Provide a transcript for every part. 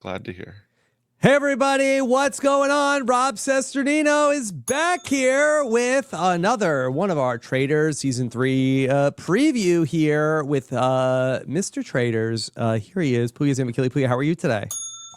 Glad to hear. Hey everybody, what's going on? Rob Cesternino is back here with another one of our Traitors Season 3 preview here with Mr. Traitors. Here he is, Pooya's McKilly. Puya, how are you today?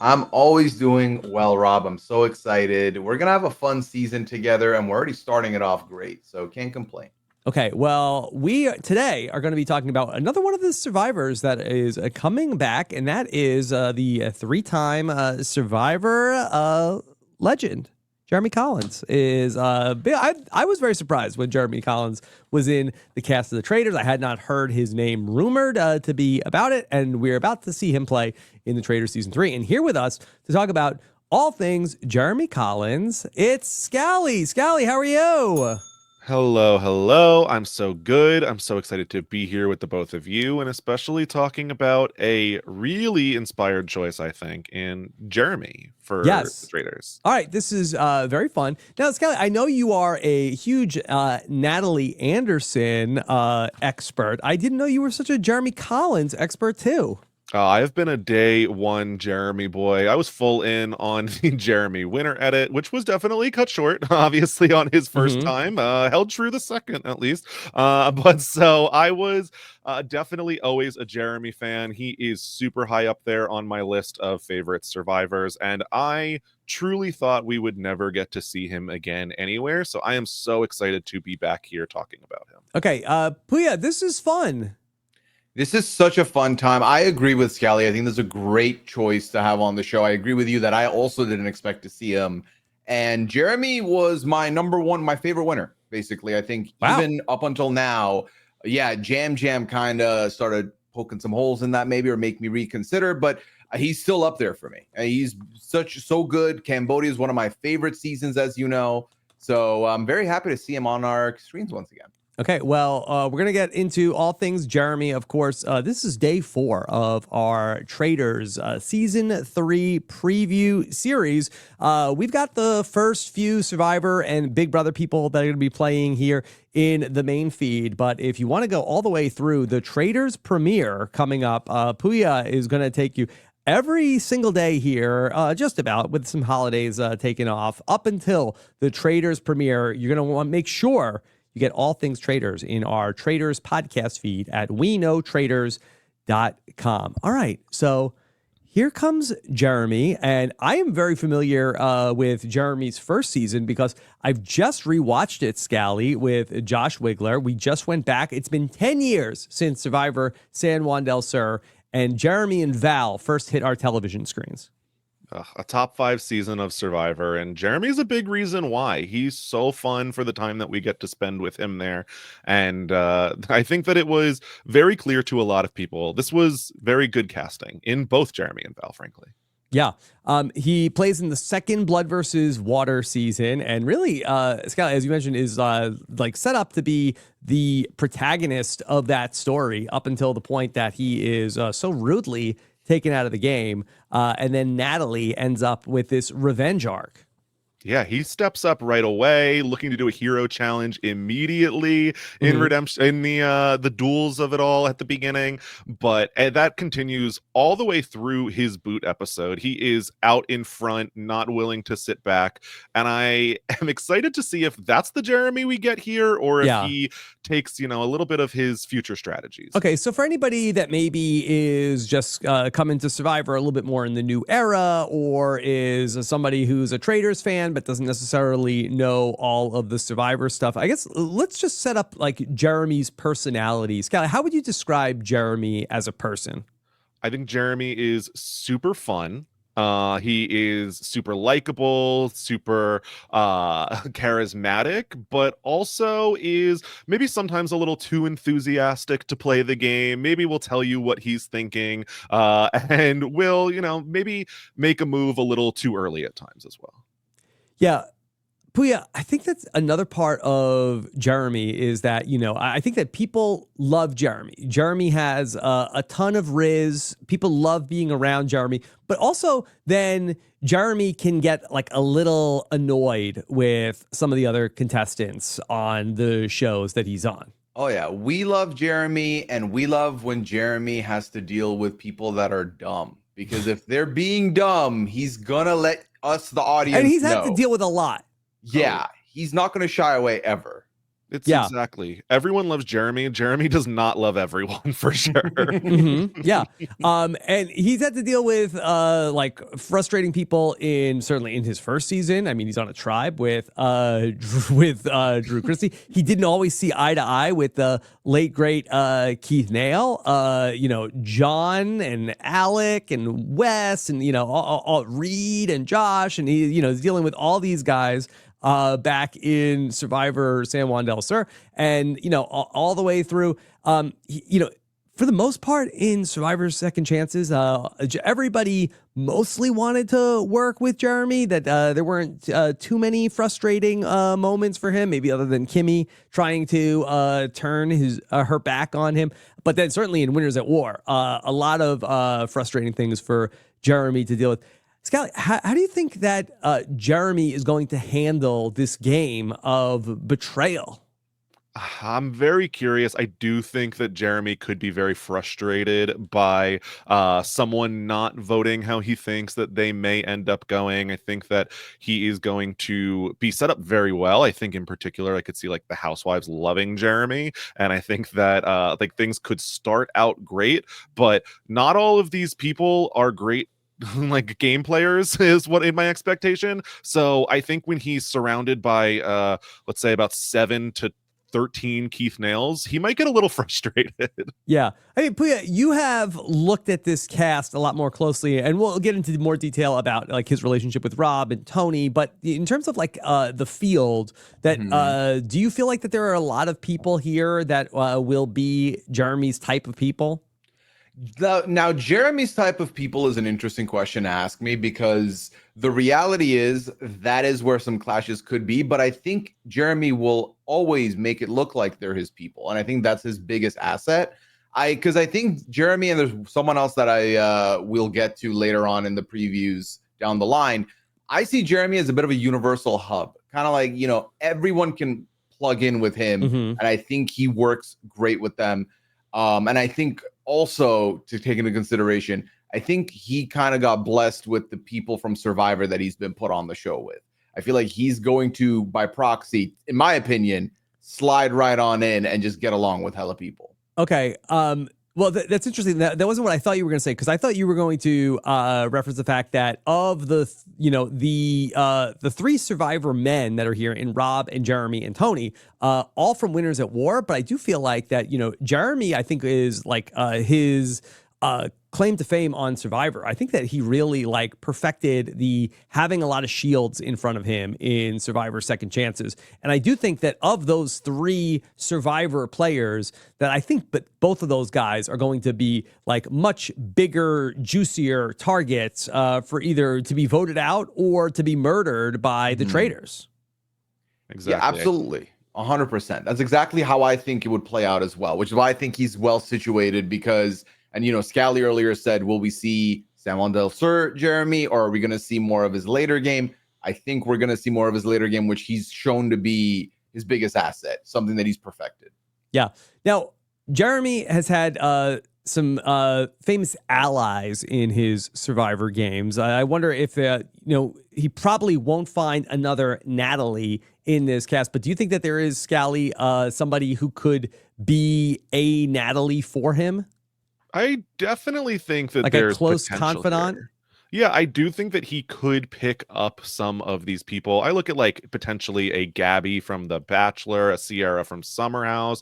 I'm always doing well, Rob. I'm so excited. We're going to have a fun season together, and we're already starting it off great, so can't complain. Okay, well, we today are going to be talking about another one of the survivors that is coming back, and that is the three-time survivor legend. Jeremy Collins is I was very surprised when Jeremy Collins was in the cast of the Traitors. I had not heard his name rumored to be about it, and we're about to see him play in the Traitors Season 3. And here with us to talk about all things Jeremy Collins, it's Scally. Scally, how are you? Hello. I'm so good. I'm so excited to be here with the both of you, and especially talking about a really inspired choice, I think, in Jeremy for the Traitors. All right, this is very fun. Now, Scally, I know you are a huge Natalie Anderson expert. I didn't know you were such a Jeremy Collins expert, too. I have been a day one Jeremy boy. I was full in on the Jeremy winter edit, which was definitely cut short, obviously, on his first time. Held true the second, at least. But so I was definitely always a Jeremy fan. He is super high up there on my list of favorite survivors, and I truly thought we would never get to see him again anywhere. So I am so excited to be back here talking about him. Okay, Puya, this is fun. This is such a fun time. I agree with Scally. I think this is a great choice to have on the show. I agree with you that I also didn't expect to see him. And Jeremy was my my favorite winner, basically. I think even up until now, Jam kind of started poking some holes in that maybe, or make me reconsider, but he's still up there for me. He's so good. Cambodia is one of my favorite seasons, as you know. So I'm very happy to see him on our screens once again. Okay, well, we're going to get into all things Jeremy, of course. This is day 4 of our Traitors Season 3 preview series. We've got the first few Survivor and Big Brother people that are going to be playing here in the main feed. But if you want to go all the way through the Traitors premiere coming up, Puya is going to take you every single day here, just about, with some holidays taken off, up until the Traitors premiere. You're going to want to make sure you get all things Traitors in our Traitors podcast feed at weknowtraitors.com. All right, so here comes Jeremy, and I am very familiar with Jeremy's first season because I've just rewatched it, Scally, with Josh Wigler. We just went back. It's been 10 years since Survivor San Juan del Sur, and Jeremy and Val first hit our television screens. A top 5 season of Survivor, and Jeremy's a big reason why. He's so fun for the time that we get to spend with him there, and I think that it was very clear to a lot of people this was very good casting in both Jeremy and Val, frankly. Yeah, he plays in the second Blood versus Water season, and really, Scott, as you mentioned, is like set up to be the protagonist of that story up until the point that he is so rudely taken out of the game, and then Natalie ends up with this revenge arc. Yeah, he steps up right away, looking to do a hero challenge immediately in redemption, in the duels of it all at the beginning. But that continues all the way through his boot episode. He is out in front, not willing to sit back. And I am excited to see if that's the Jeremy we get here, or if he takes, a little bit of his future strategies. Okay, so for anybody that maybe is just coming to Survivor a little bit more in the new era, or is somebody who's a Traitors fan but doesn't necessarily know all of the Survivor stuff, I guess let's just set up like Jeremy's personality. Scott, how would you describe Jeremy as a person? I think Jeremy is super fun. He is super likable, super charismatic, but also is maybe sometimes a little too enthusiastic to play the game. Maybe will tell you what he's thinking, and will, maybe make a move a little too early at times as well. Yeah. Puya, I think that's another part of Jeremy is that, I think that people love Jeremy. Jeremy has a ton of riz. People love being around Jeremy, but also then Jeremy can get like a little annoyed with some of the other contestants on the shows that he's on. Oh, yeah. We love Jeremy, and we love when Jeremy has to deal with people that are dumb. because if they're being dumb, he's gonna let us, the audience, And he's had know. to deal with a lot. Yeah, he's not gonna shy away ever. It's Yeah. exactly. Everyone loves Jeremy. Jeremy does not love everyone for sure. Yeah. And he's had to deal with like frustrating people certainly in his first season. I mean, he's on a tribe with Drew Christie. He didn't always see eye to eye with the late great Keith Nail, John and Alec and Wes and all Reed and Josh, and he is dealing with all these guys back in Survivor San Juan del Sur, and all the way through. For the most part in Survivor Second Chances, everybody mostly wanted to work with Jeremy. That there weren't too many frustrating moments for him, maybe other than Kimmy trying to turn her back on him. But then certainly in Winners at War, a lot of frustrating things for Jeremy to deal with. Scally, how do you think that Jeremy is going to handle this game of betrayal? I'm very curious. I do think that Jeremy could be very frustrated by someone not voting how he thinks that they may end up going. I think that he is going to be set up very well. I think in particular, I could see like the housewives loving Jeremy. And I think that like things could start out great, but not all of these people are great like game players is what in my expectation. So I think when he's surrounded by let's say about 7 to 13 Keith Nails, he might get a little frustrated. Yeah. I mean, Puya, you have looked at this cast a lot more closely, and we'll get into more detail about like his relationship with Rob and Tony. But in terms of like the field, that do you feel like that there are a lot of people here that will be Jeremy's type of people? Now, Jeremy's type of people is an interesting question to ask me, because the reality is that is where some clashes could be. But I think Jeremy will always make it look like they're his people. And I think that's his biggest asset. Because I think Jeremy, and there's someone else that I will get to later on in the previews down the line. I see Jeremy as a bit of a universal hub, kind of like, everyone can plug in with him. And I think he works great with them. And I think also, to take into consideration, I think he kind of got blessed with the people from Survivor that he's been put on the show with. I feel like he's going to, by proxy, in my opinion, slide right on in and just get along with hella people. Okay. Well, that's interesting. That wasn't what I thought you were going to say, because I thought you were going to reference the fact that of the three Survivor men that are here in Rob and Jeremy and Tony, all from Winners at War. But I do feel like that, Jeremy, I think is like his claim to fame on Survivor. I think that he really like perfected the having a lot of shields in front of him in Survivor Second Chances. And I do think that of those three Survivor players, that I think but both of those guys are going to be like much bigger, juicier targets for either to be voted out or to be murdered by the traitors. Exactly. Yeah, absolutely. 100%. That's exactly how I think it would play out as well, which is why I think he's well situated, because, and Scally earlier said, will we see San Juan del Sur Jeremy, or are we going to see more of his later game? I think we're going to see more of his later game, which he's shown to be his biggest asset, something that he's perfected. Yeah. Now, Jeremy has had some famous allies in his Survivor games. I wonder if, he probably won't find another Natalie in this cast, but do you think that there is, Scally, somebody who could be a Natalie for him? I definitely think that like there's a close potential confidant. here. Yeah, I do think that he could pick up some of these people. I look at like potentially a Gabby from The Bachelor, a Sierra from Summer House,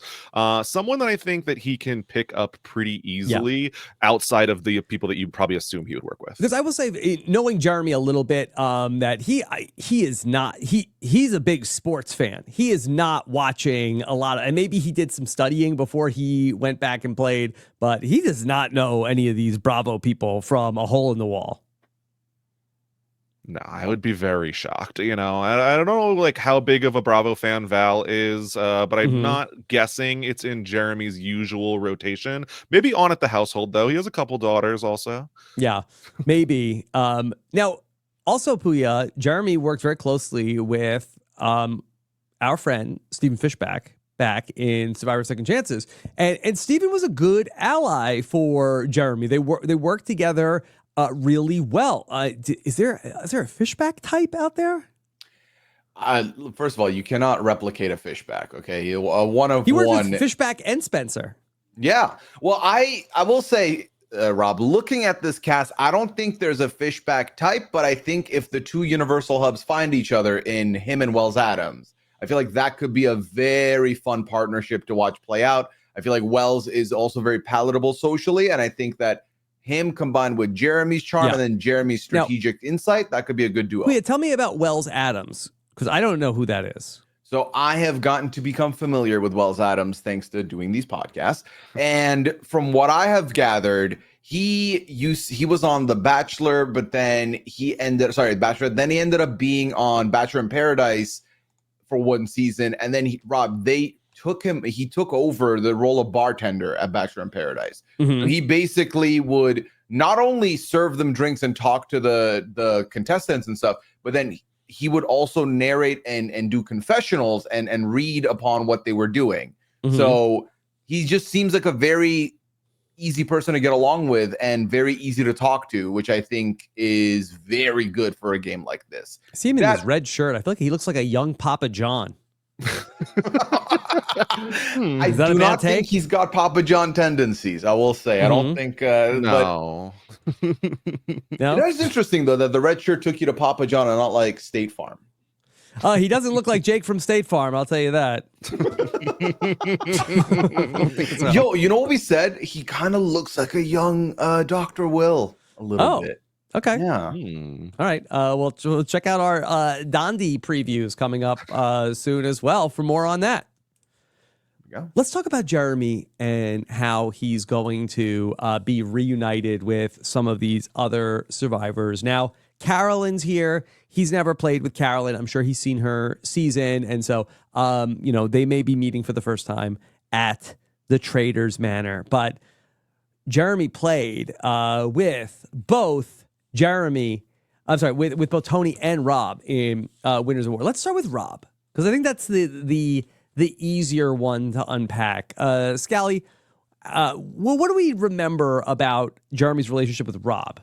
someone that I think that he can pick up pretty easily outside of the people that you probably assume he would work with. Because I will say, knowing Jeremy a little bit, that he is not, he's a big sports fan. He is not watching a lot of, and maybe he did some studying before he went back and played, but he does not know any of these Bravo people from a hole in the wall. No, I would be very shocked. I don't know like how big of a Bravo fan Val is, but I'm not guessing it's in Jeremy's usual rotation. Maybe on at the household, though. He has a couple daughters also. Yeah, maybe. Now, also, Puya, Jeremy worked very closely with our friend Stephen Fishback back in Survivor Second Chances, and Stephen was a good ally for Jeremy. They worked together really well. Is there a fishback type out there? First of all, you cannot replicate a fishback. Okay, one of He worked one. with Fishback and Spencer. Yeah. Well, I will say, Rob, looking at this cast, I don't think there's a fishback type, but I think if the two Universal hubs find each other in him and Wells Adams, I feel like that could be a very fun partnership to watch play out. I feel like Wells is also very palatable socially, and I think that him combined with Jeremy's charm and then Jeremy's strategic insight, that could be a good duo. Pooya, tell me about Wells Adams, because I don't know who that is. So I have gotten to become familiar with Wells Adams thanks to doing these podcasts. And from what I have gathered, he was on The Bachelor, but then he ended up being on Bachelor in Paradise for one season. And then he took over the role of bartender at Bachelor in Paradise. Mm-hmm. So he basically would not only serve them drinks and talk to the contestants and stuff, but then he would also narrate and do confessionals and read upon what they were doing. Mm-hmm. So he just seems like a very easy person to get along with and very easy to talk to, which I think is very good for a game like this. I see him in his red shirt. I feel like he looks like a young Papa John. I do not think he's got Papa John tendencies, I will say. Mm-hmm. I don't think no. No? It is interesting though that the red shirt took you to Papa John and not like State Farm. He doesn't look like Jake from State Farm, I'll tell you that. Yo, you know what we said? He kind of looks like a young Dr. Will a little bit. Okay. Yeah. All right. Well, check out our Dondi previews coming up soon as well for more on that. Let's talk about Jeremy and how he's going to be reunited with some of these other survivors. Now, Carolyn's here. He's never played with Carolyn. I'm sure he's seen her season. And so, they may be meeting for the first time at the Traitors Manor. But Jeremy played with both with both Tony and Rob in Winners of War. Let's start with Rob, because I think that's the easier one to unpack. Scally, what do we remember about Jeremy's relationship with Rob?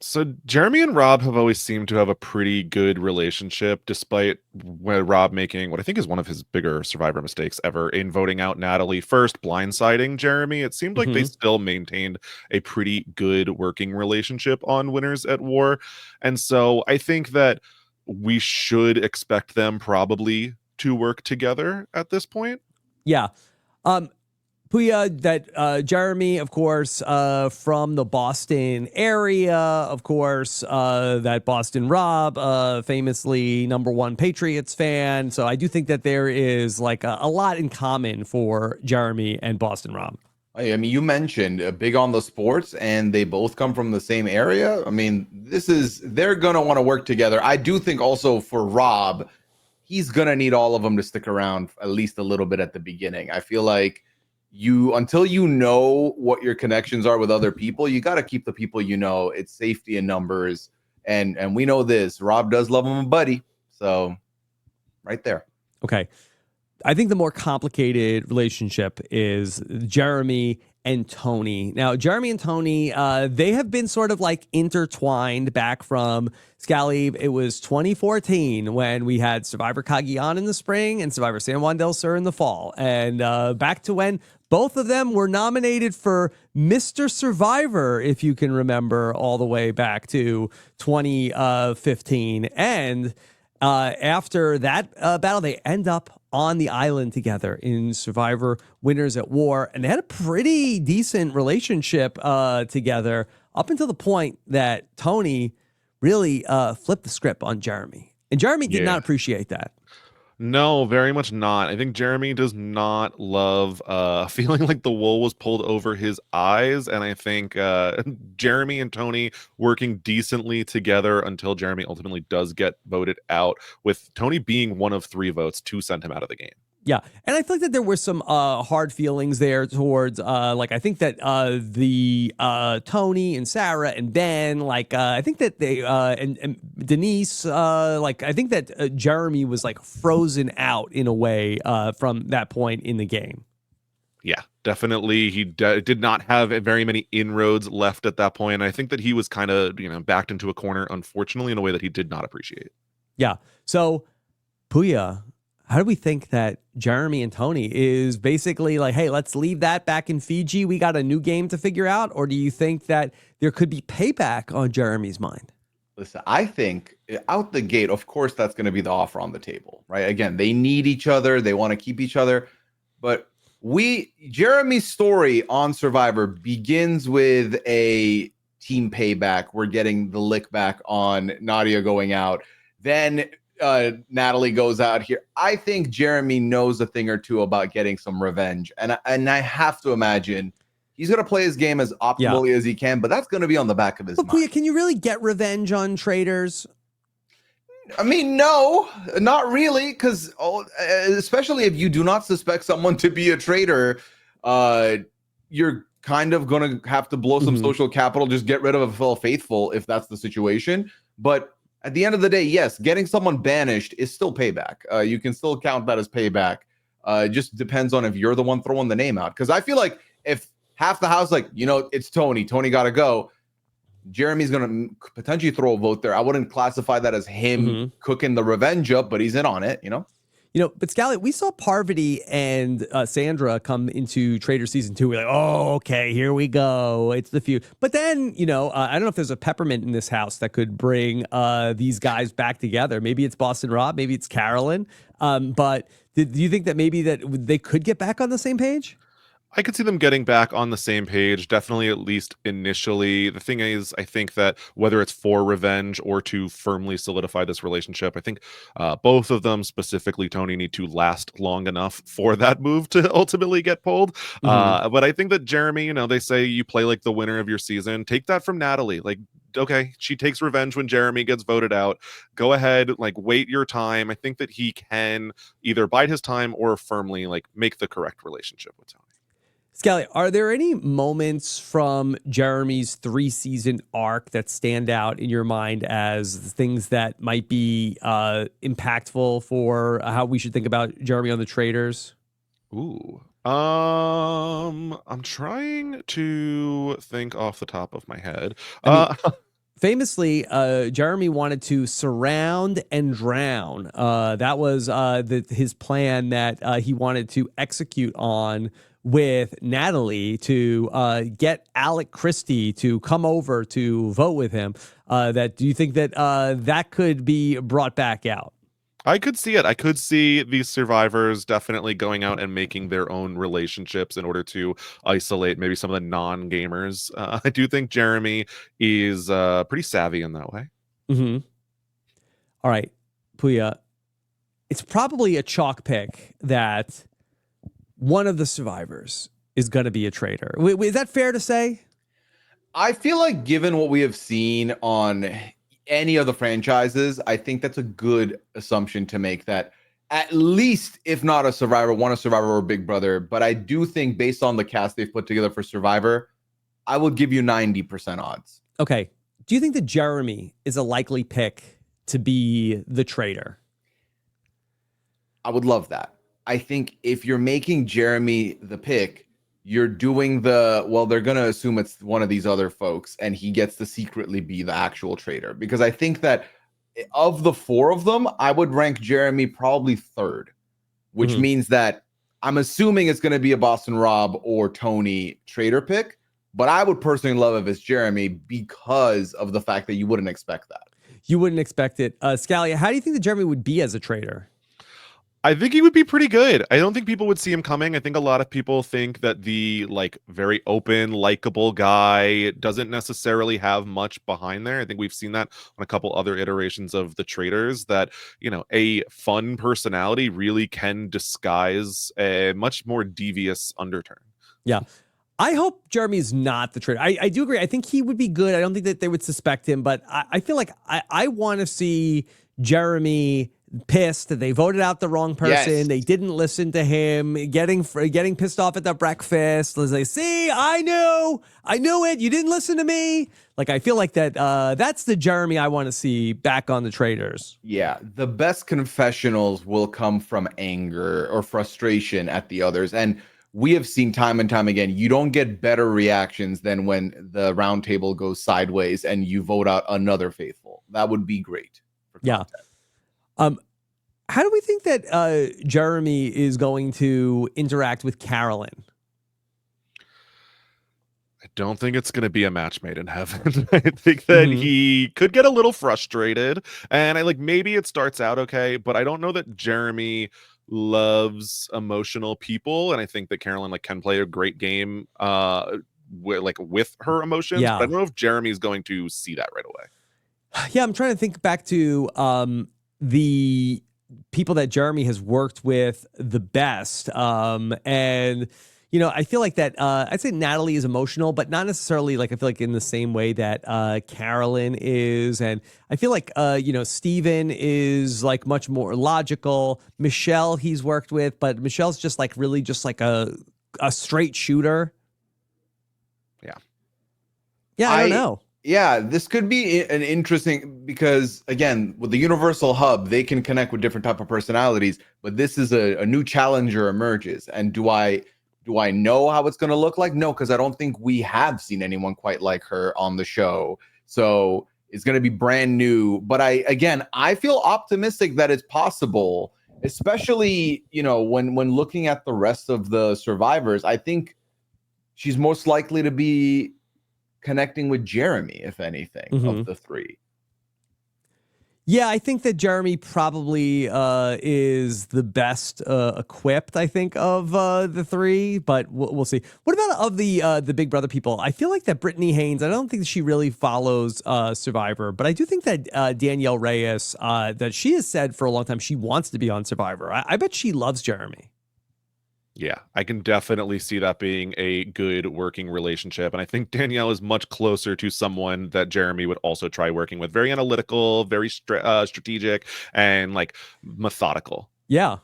So Jeremy and Rob have always seemed to have a pretty good relationship, despite Rob making what I think is one of his bigger Survivor mistakes ever in voting out Natalie first, blindsiding Jeremy. It seemed like they still maintained a pretty good working relationship on Winners at War. And so I think that we should expect them probably to work together at this point. Yeah. Puya, that Jeremy, of course, from the Boston area, of course, that Boston Rob, famously #1 Patriots fan. So I do think that there is like a lot in common for Jeremy and Boston Rob. I mean, you mentioned big on the sports, and they both come from the same area. I mean, they're going to want to work together. I do think also for Rob, he's going to need all of them to stick around at least a little bit at the beginning. I feel like until you know what your connections are with other people, you got to keep the people you know. It's safety in numbers. And we know this. Rob does love him a buddy. So right there. Okay. I think the more complicated relationship is Jeremy and Tony. Now, Jeremy and Tony, they have been sort of like intertwined back from Scally. It was 2014 when we had Survivor Cagayan in the spring and Survivor San Juan del Sur in the fall. And back to when both of them were nominated for Mr. Survivor, if you can remember, all the way back to 2015. And after that battle, they end up on the island together in Survivor Winners at War. And they had a pretty decent relationship together up until the point that Tony really flipped the script on Jeremy. And Jeremy did not appreciate that. No, very much not. I think Jeremy does not love feeling like the wool was pulled over his eyes. And I think Jeremy and Tony working decently together until Jeremy ultimately does get voted out, with Tony being one of 3 votes to send him out of the game. Yeah, and I think that there were some hard feelings there towards, I think that the Tony and Sarah and Ben, I think that they, and Denise, I think that Jeremy was, frozen out in a way from that point in the game. Yeah, definitely. He did not have very many inroads left at that point. I think that he was kind of, backed into a corner, unfortunately, in a way that he did not appreciate. Yeah. So, Puya, how do we think that Jeremy and Tony is basically like, hey, let's leave that back in Fiji. We got a new game to figure out. Or do you think that there could be payback on Jeremy's mind? Listen, I think out the gate, of course, that's going to be the offer on the table, right? Again, they need each other. They want to keep each other. But Jeremy's story on Survivor begins with a team payback. We're getting the lick back on Nadia going out. Then Natalie goes out here. I think Jeremy knows a thing or two about getting some revenge. And I have to imagine he's going to play his game as optimally as he can, but that's going to be on the back of his mind. Puya, can you really get revenge on traitors? I mean, no, not really, because especially if you do not suspect someone to be a traitor, you're kind of going to have to blow some social capital, just get rid of a fellow faithful if that's the situation. But at the end of the day, yes, getting someone banished is still payback. You can still count that as payback. It just depends on if you're the one throwing the name out. Because I feel like if half the house, like, it's Tony got to go, Jeremy's going to potentially throw a vote there. I wouldn't classify that as him cooking the revenge up, but he's in on it, But Scally, we saw Parvati and Sandra come into Traitor Season 2. We're like, oh, okay, here we go. It's the feud. But then, I don't know if there's a peppermint in this house that could bring these guys back together. Maybe it's Boston Rob. Maybe it's Carolyn. But do you think that maybe that they could get back on the same page? I could see them getting back on the same page, definitely, at least initially. The thing is, I think that whether it's for revenge or to firmly solidify this relationship, I think both of them, specifically Tony, need to last long enough for that move to ultimately get pulled. But I think that Jeremy, they say you play like the winner of your season. Take that from Natalie. Like, okay, she takes revenge when Jeremy gets voted out. Go ahead, wait your time. I think that he can either bide his time or firmly make the correct relationship with Tony. Scally, are there any moments from Jeremy's 3-season arc that stand out in your mind as things that might be impactful for how we should think about Jeremy on the Traitors? Ooh. I'm trying to think off the top of my head. Famously, Jeremy wanted to surround and drown. That was his plan that he wanted to execute on with Natalie to get Alec Christie to come over to vote with him. Do you think that that could be brought back out? I could see it. I could see these survivors definitely going out and making their own relationships in order to isolate maybe some of the non-gamers. I do think Jeremy is pretty savvy in that way. All right, Puya, it's probably a chalk pick that one of the survivors is going to be a traitor. Is that fair to say? I feel like given what we have seen on any of the franchises, I think that's a good assumption to make, that at least, if not a survivor, one a survivor or a big brother. But I do think based on the cast they've put together for Survivor, I will give you 90% odds. Okay. Do you think that Jeremy is a likely pick to be the traitor? I would love that. I think if you're making Jeremy the pick, you're doing they're going to assume it's one of these other folks and he gets to secretly be the actual traitor. Because I think that of the four of them, I would rank Jeremy probably third, which means that I'm assuming it's going to be a Boston Rob or Tony traitor pick. But I would personally love if it's Jeremy because of the fact that you wouldn't expect that. You wouldn't expect it. Scalia, how do you think that Jeremy would be as a traitor? I think he would be pretty good. I don't think people would see him coming. I think a lot of people think that the very open, likable guy doesn't necessarily have much behind there. I think we've seen that on a couple other iterations of the Traitors, that, a fun personality really can disguise a much more devious underturn. Yeah. I hope Jeremy's not the traitor. I do agree. I think he would be good. I don't think that they would suspect him, but I feel like I want to see Jeremy pissed that they voted out the wrong person. Yes. They didn't listen to him, getting pissed off at the breakfast. As they see, I knew it. You didn't listen to me. I feel like that's the Jeremy I want to see back on the Traitors. Yeah. The best confessionals will come from anger or frustration at the others. And we have seen time and time again, you don't get better reactions than when the round table goes sideways and you vote out another faithful. That would be great for content. How do we think that Jeremy is going to interact with Carolyn? I don't think it's going to be a match made in heaven. I think that he could get a little frustrated, and maybe it starts out okay, but I don't know that Jeremy loves emotional people, and I think that Carolyn can play a great game with her emotions. Yeah. But I don't know if Jeremy's going to see that right away. Yeah, I'm trying to think back to the people that Jeremy has worked with the best. And, I feel like that I'd say Natalie is emotional, but not necessarily I feel like in the same way that Carolyn is. And I feel like, Steven is much more logical. Michelle he's worked with, but Michelle's just really just a straight shooter. Yeah. Yeah, I don't know. Yeah, this could be an interesting, because again, with the universal hub, they can connect with different type of personalities, but this is a new challenger emerges. And do I know how it's going to look like? No, because I don't think we have seen anyone quite like her on the show. So it's going to be brand new. But I feel optimistic that it's possible, especially, when looking at the rest of the survivors. I think she's most likely to be connecting with Jeremy, if anything, of the three. Yeah, I think that Jeremy probably is the best equipped, I think, of the three, but we'll see. What about of the Big Brother people? I feel like that Brittany Haynes, I don't think she really follows Survivor, but I do think that Danielle Reyes, that she has said for a long time she wants to be on Survivor. I bet she loves Jeremy. Yeah, I can definitely see that being a good working relationship. And I think Danielle is much closer to someone that Jeremy would also try working with. Very analytical, very strategic, and methodical. Yeah.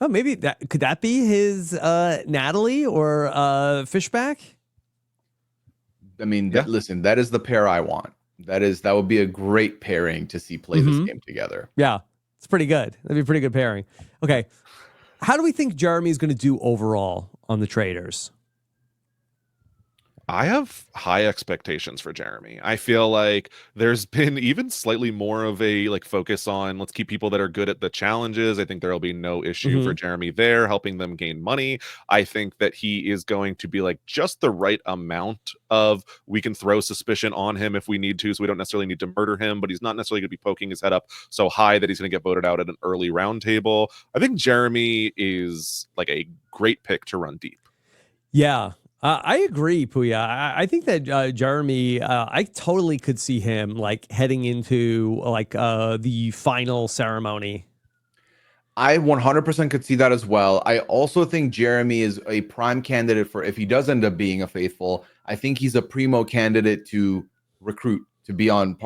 Oh, maybe could that be his Natalie or Fishback? I mean, listen, that is the pair I want. That would be a great pairing to see play this game together. Yeah, it's pretty good. That'd be a pretty good pairing. Okay. How do we think Jeremy's going to do overall on the Traitors? I have high expectations for Jeremy. I feel like there's been even slightly more of a focus on let's keep people that are good at the challenges. I think there'll be no issue for Jeremy there, helping them gain money. I think that he is going to be just the right amount of we can throw suspicion on him if we need to, so we don't necessarily need to murder him, but he's not necessarily going to be poking his head up so high that he's going to get voted out at an early round table. I think Jeremy is a great pick to run deep. Yeah. I agree, Puya. I think that Jeremy, I totally could see him heading into the final ceremony. I 100% could see that as well. I also think Jeremy is a prime candidate for, if he does end up being a faithful, I think he's a primo candidate to recruit to be on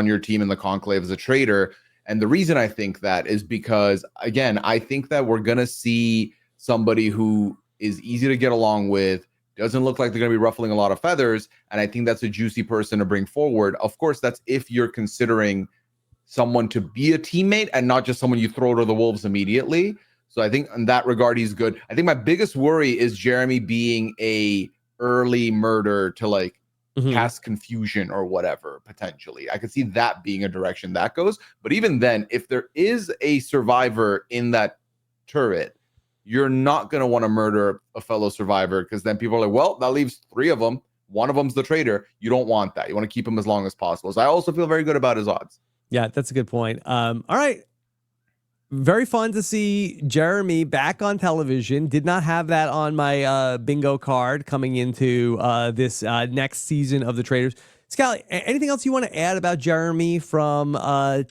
your team in the conclave as a traitor. And the reason I think that is because, again, I think that we're going to see somebody who is easy to get along with, doesn't look like they're going to be ruffling a lot of feathers, and I think that's a juicy person to bring forward. Of course, that's if you're considering someone to be a teammate and not just someone you throw to the wolves immediately. So I think in that regard, he's good. I think my biggest worry is Jeremy being a early murder to cast confusion or whatever, potentially. I could see that being a direction that goes. But even then, if there is a survivor in that turret, you're not going to want to murder a fellow survivor, because then people are like, well, that leaves 3 of them. One of them's the traitor. You don't want that. You want to keep him as long as possible. So I also feel very good about his odds. Yeah, that's a good point. All right. Very fun to see Jeremy back on television. Did not have that on my bingo card coming into this next season of The Traitors. Scally, anything else you want to add about Jeremy from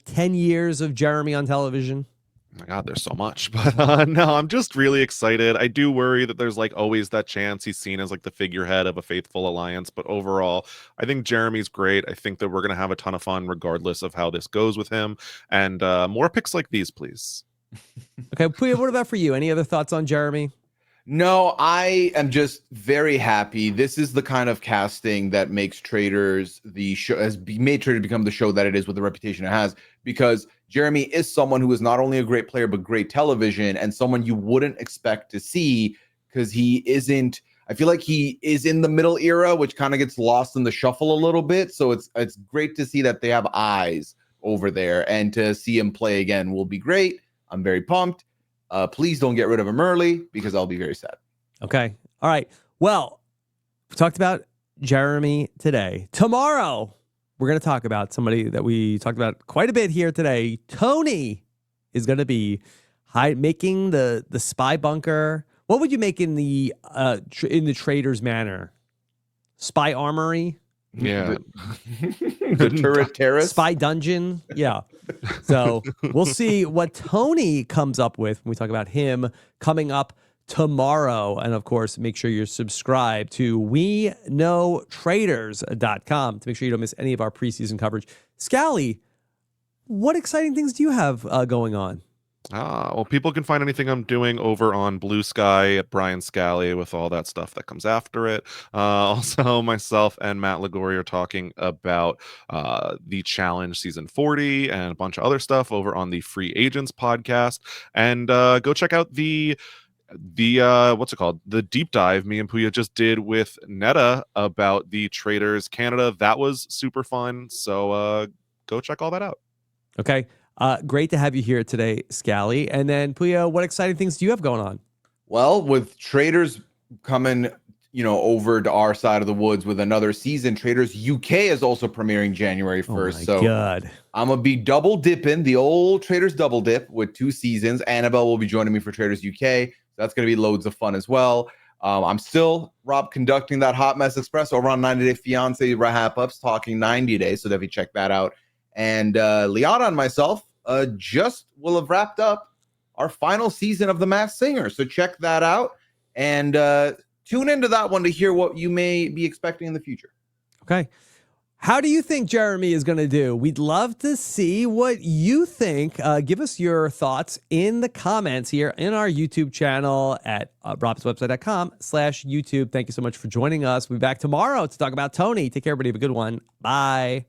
10 years of Jeremy on television? Oh my God, there's so much, but no, I'm just really excited. I do worry that there's always that chance he's seen as the figurehead of a faithful alliance, but overall, I think Jeremy's great. I think that we're going to have a ton of fun regardless of how this goes with him, and more picks like these, please. Okay, Puya, what about for you? Any other thoughts on Jeremy? No, I am just very happy. This is the kind of casting that makes Traitors the show, has made Traitors become the show that it is with the reputation it has, because Jeremy is someone who is not only a great player, but great television, and someone you wouldn't expect to see because he isn't. I feel like he is in the middle era, which kind of gets lost in the shuffle a little bit. So it's great to see that they have eyes over there, and to see him play again will be great. I'm very pumped. Please don't get rid of him early because I'll be very sad. Okay. All right. Well, we talked about Jeremy today. Tomorrow, we're going to talk about somebody that we talked about quite a bit here today. Tony is going to be making the spy bunker. What would you make in the Traitors Manor? Spy armory? Yeah. The turret terrace. Spy dungeon? Yeah. So we'll see what Tony comes up with when we talk about him coming up tomorrow. And of course, make sure you're subscribed to WeKnowTraitors.com to make sure you don't miss any of our preseason coverage. Scally, what exciting things do you have going on? Well, people can find anything I'm doing over on Blue Sky at Brian Scally with all that stuff that comes after it. Also, myself and Matt Ligori are talking about the Challenge Season 40 and a bunch of other stuff over on the Free Agents podcast. And go check out the what's it called? The deep dive me and Puya just did with Netta about the Traitors Canada. That was super fun. So go check all that out. Okay. Great to have you here today, Scally. And then Puya, what exciting things do you have going on? Well, with Traitors coming, over to our side of the woods with another season, Traitors UK is also premiering January 1st. God. I'm going to be double dipping, the old Traitors double dip with 2 seasons. Annabelle will be joining me for Traitors UK. So that's going to be loads of fun as well. I'm still, Rob, conducting that Hot Mess Express over on 90 Day Fiance RHAP Ups, talking 90 days. So definitely check that out. And Liana and myself just will have wrapped up our final season of The Masked Singer. So check that out and tune into that one to hear what you may be expecting in the future. Okay. How do you think Jeremy is going to do? We'd love to see what you think. Give us your thoughts in the comments here in our YouTube channel at robswebsite.com/YouTube. Thank you so much for joining us. We'll be back tomorrow to talk about Tony. Take care, everybody. Have a good one. Bye.